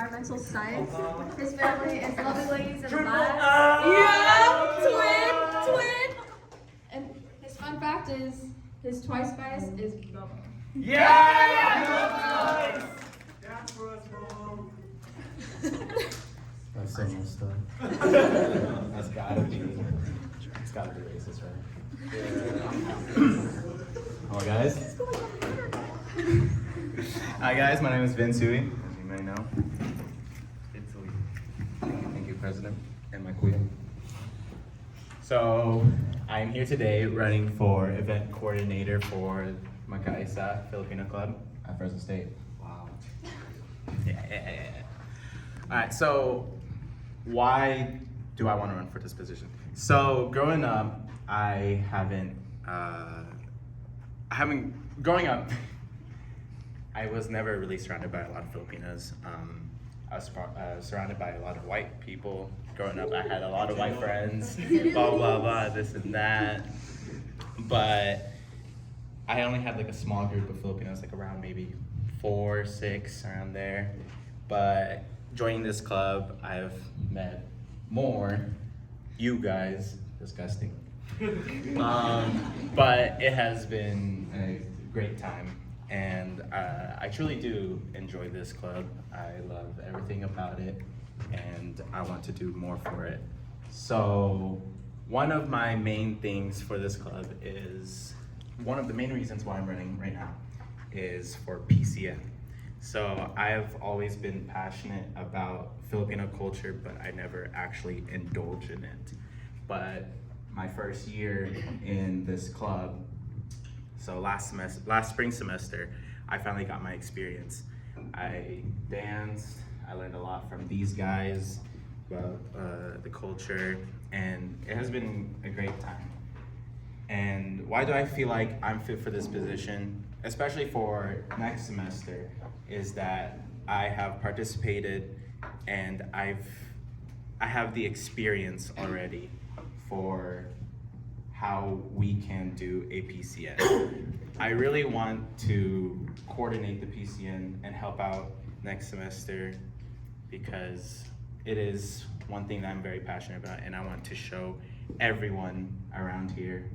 environmental science. His family is lovely ladies and lads. Yeah, twin. And his fun fact is, his twice bias is Momo. Yeah! That's for us, Mom. That's so messed up. That's gotta be, it's gotta be racist, right? Hello guys. Hi guys, my name is Vin Sui, as you may know. Vin Sui. Thank you, President, and my queen. So, I'm here today running for event coordinator for Makaisa Filipino Club at Fresno State. Wow. Yeah. Alright, so why do I want to run for this position? So growing up, I was never really surrounded by a lot of Filipinos. I was surrounded by a lot of white people. Growing up, I had a lot of white friends, blah, blah, blah, this and that. But I only had like a small group of Filipinos, like around maybe 4, 6, around there. But joining this club, I've met more you guys, disgusting. But it has been a great time, and I truly do enjoy this club. I love everything about it, and I want to do more for it. So one of my main things for this club is, one of the main reasons why I'm running right now is for PCN. So I've always been passionate about Filipino culture, but I never actually indulge in it. But my first year in this club, so last spring semester, I finally got my experience. I danced, I learned a lot from these guys about the culture, and it has been a great time. And why do I feel like I'm fit for this position, especially for next semester, is that I have participated and I have the experience already for how we can do a PCN. I really want to coordinate the PCN and help out next semester because it is one thing that I'm very passionate about, and I want to show everyone around here,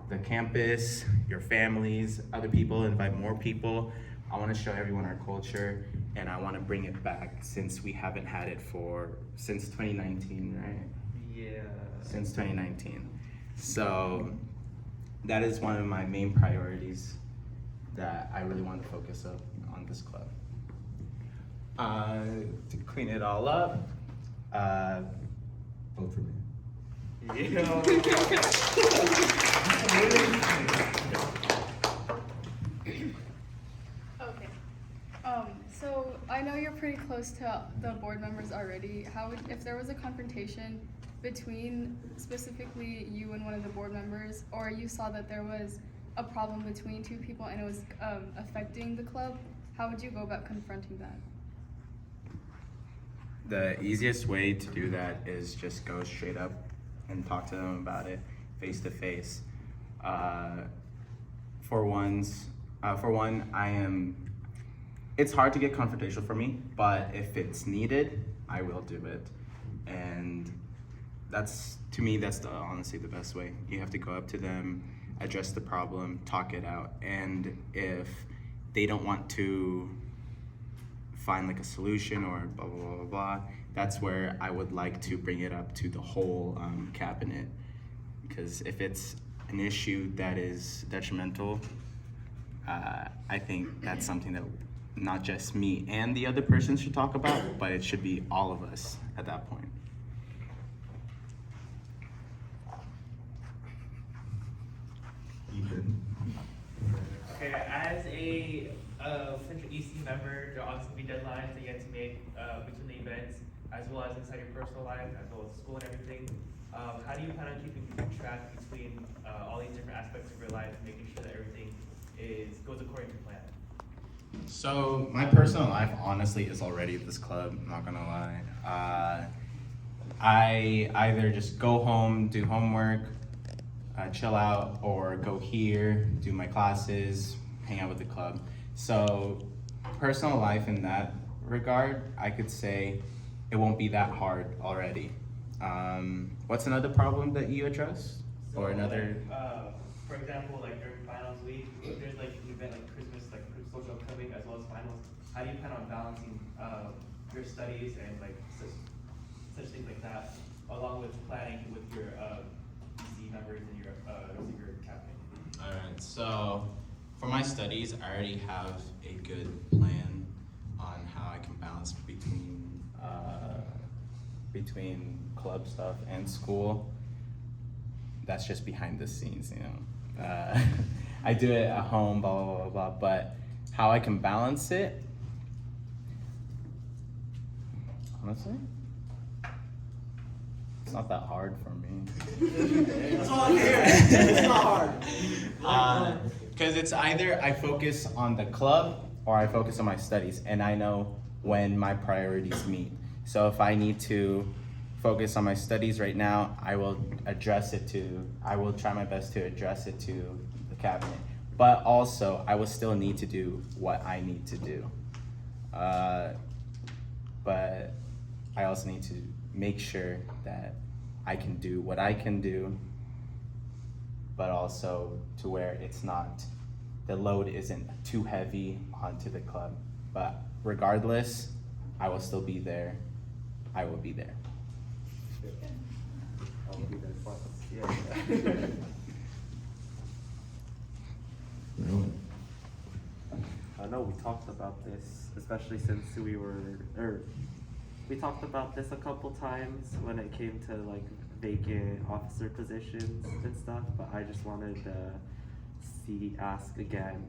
the campus, your families, other people, invite more people. I want to show everyone our culture, and I want to bring it back since we haven't had it since 2019, right? Yeah. Since 2019. So that is one of my main priorities that I really want to focus on this club. To clean it all up, vote for me. Yeah. Okay. So I know you're pretty close to the board members already. If there was a confrontation between specifically you and one of the board members, or you saw that there was a problem between two people and it was affecting the club, how would you go about confronting that? The easiest way to do that is just go straight up and talk to them about it face to face. For one, it's hard to get confrontational for me, but if it's needed, I will do it. And to me, that's honestly the best way. You have to go up to them, address the problem, talk it out. And if they don't want to find like a solution or blah, blah, blah, blah, blah, that's where I would like to bring it up to the whole cabinet. Because if it's an issue that is detrimental, I think that's something that not just me and the other person should talk about, but it should be all of us at that point. Ethan. Okay, as a Central EC member, there will obviously be deadlines that you have to make between the events, as well as inside your personal life, as well as school and everything. How do you plan on keeping track between all these different aspects of your life, making sure that everything goes according to plan? So my personal life honestly is already this club, I'm not gonna lie. I either just go home, do homework, chill out, or go here, do my classes, hang out with the club. So personal life in that regard, I could say it won't be that hard already. What's another problem that you addressed? Or another? For example, like during finals week, if there's like an event like Christmas, like social upcoming as well as finals, how do you plan on balancing your studies and like such things like that, along with planning with your EC members and your rest of your cabinet? All right, so for my studies, I already have a good plan on how I can balance between club stuff and school. That's just behind the scenes, you know. I do it at home, blah, blah, blah, blah, but how I can balance it, honestly, it's not that hard for me. That's all I'm hearing. It's not hard. Because it's either I focus on the club or I focus on my studies, and I know when my priorities meet. So if I need to focus on my studies right now, I will try my best to address it to the cabinet. But also, I will still need to do what I need to do. But I also need to make sure that I can do what I can do, but also to where the load isn't too heavy onto the club. But regardless, I will still be there. I will be there. I'll be there for us. Yeah. I know we talked about this, especially since we talked about this a couple times when it came to like vacant officer positions and stuff, but I just wanted to ask again.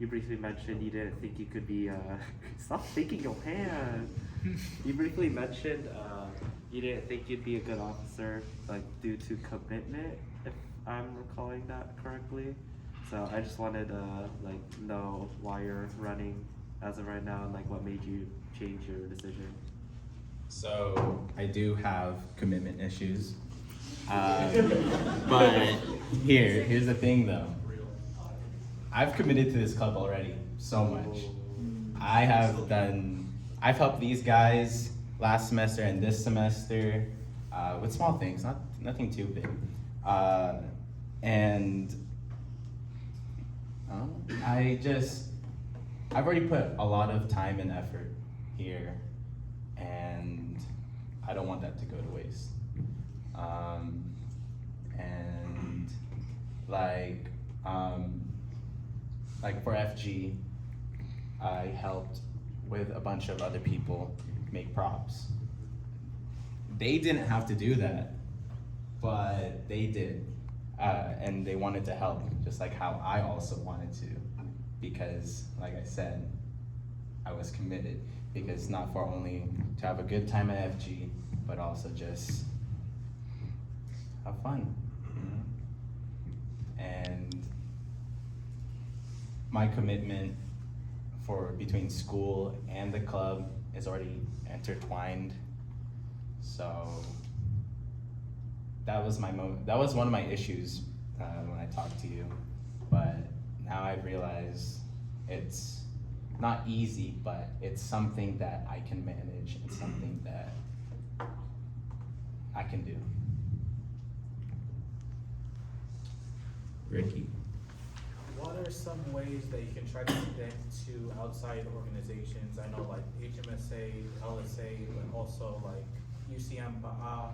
You briefly mentioned you didn't think you could be, stop thinking your hand. You briefly mentioned you didn't think you'd be a good officer, like due to commitment, if I'm recalling that correctly. So I just wanted to like know why you're running as of right now and like what made you change your decision. So I do have commitment issues, but here's the thing though. I've committed to this club already so much. I've helped these guys last semester and this semester with small things, nothing too big, and I've already put a lot of time and effort here, and I don't want that to go to waste. And like for FG, I helped with a bunch of other people make props. They didn't have to do that, but they did. And they wanted to help, just like how I also wanted to, because like I said, I was committed, because not for only to have a good time at FG, but also just have fun, you know? And my commitment between school and the club is already intertwined. So that was one of my issues when I talked to you, but now I've realized it's not easy, but it's something that I can manage and something that I can do. Ricky. What are some ways that you can try to connect to outside organizations? I know like HMSA, LSA, but also like UCM Ba'a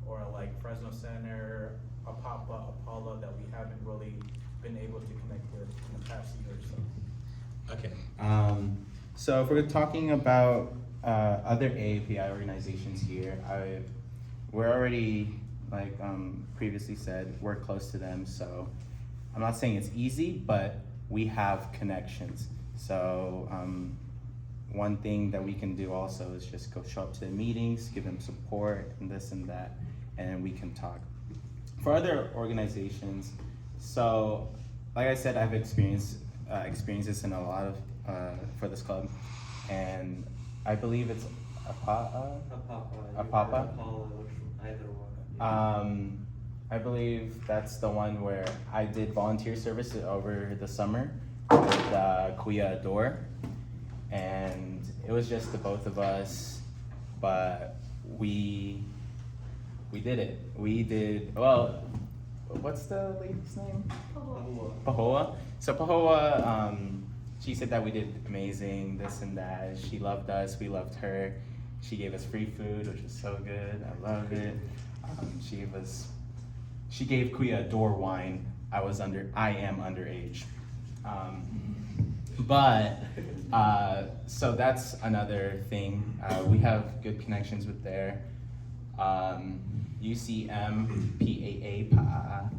or like Fresno Center, APAPA, Apollo that we haven't really been able to connect with in the past year or so. Okay. So if we're talking about other AAPI organizations here, we're already, like previously said, we're close to them. So I'm not saying it's easy, but we have connections. So one thing that we can do also is just go show up to the meetings, give them support and this and that, and we can talk. For other organizations, so like I said, I've experienced this in a lot of for this club, and I believe it's APAPA. Apollo, either one. I believe that's the one where I did volunteer service over the summer with Kuya Adore, and it was just the both of us, but we did it. We did, well, what's the lady's name? Pahoa. So Pahoa, she said that we did amazing, this and that. She loved us, we loved her. She gave us free food, which was so good. I love it. She gave Kuya door wine. I am underage. So that's another thing. We have good connections with there. UCM, PAA, Pa'a.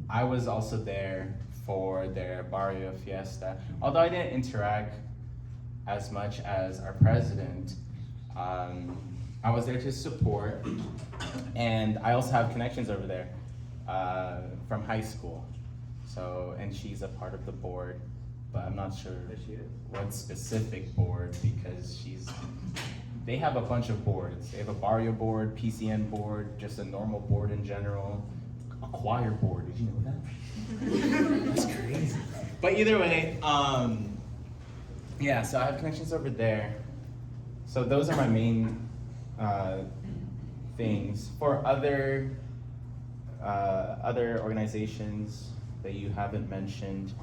I was also there for their Barrio Fiesta. Although I didn't interact as much as our president, I was there to support, and I also have connections over there from high school. So, and she's a part of the board, but I'm not sure what specific board, because they have a bunch of boards. They have a Barrio board, PCN board, just a normal board in general, a choir board. Did you know that? That's crazy. But either way, yeah, so I have connections over there. So those are my main things. For other organizations that you haven't mentioned,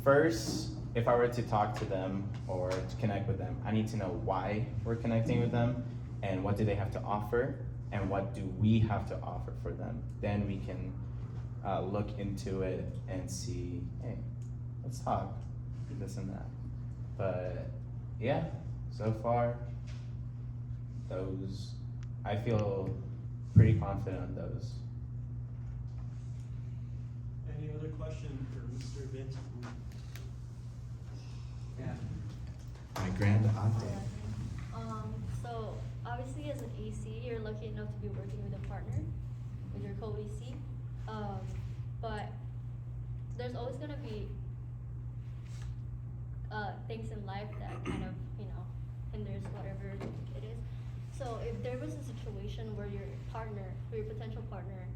first, if I were to talk to them or to connect with them, I need to know why we're connecting with them and what do they have to offer and what do we have to offer for them. Then we can look into it and see, hey, let's talk, this and that. But yeah, so far, I feel pretty confident on those. Any other question for Mr. Vincent? Yeah. My grand auntie. So obviously as an AC, you're lucky enough to be working with a partner, with your co-AC. But there's always gonna be things in life that kind of, hinders whatever it is. So if there was a situation where your potential partner,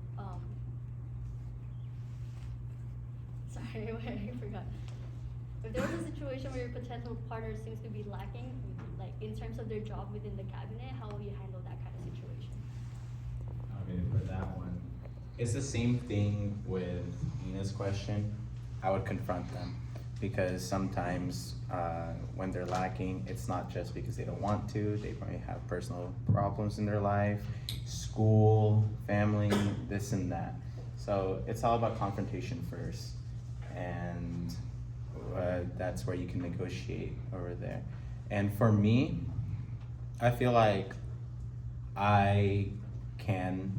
sorry, I forgot. If there was a situation where your potential partner seems to be lacking, like in terms of their job within the cabinet, how will you handle that kind of situation? Okay, for that one, it's the same thing with Nina's question. I would confront them, because sometimes when they're lacking, it's not just because they don't want to. They might have personal problems in their life, school, family, this and that. So it's all about confrontation first, and that's where you can negotiate over there. And for me, I feel like I can,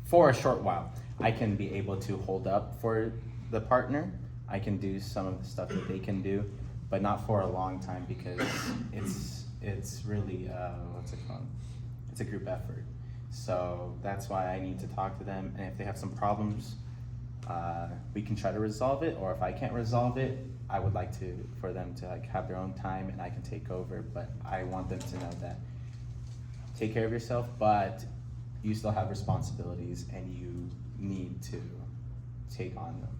for a short while, I can be able to hold up for the partner. I can do some of the stuff that they can do, but not for a long time, because it's really, what's it called? It's a group effort. So that's why I need to talk to them, and if they have some problems, we can try to resolve it, or if I can't resolve it, I would like for them to have their own time and I can take over, but I want them to know that take care of yourself, but you still have responsibilities and you need to take on them.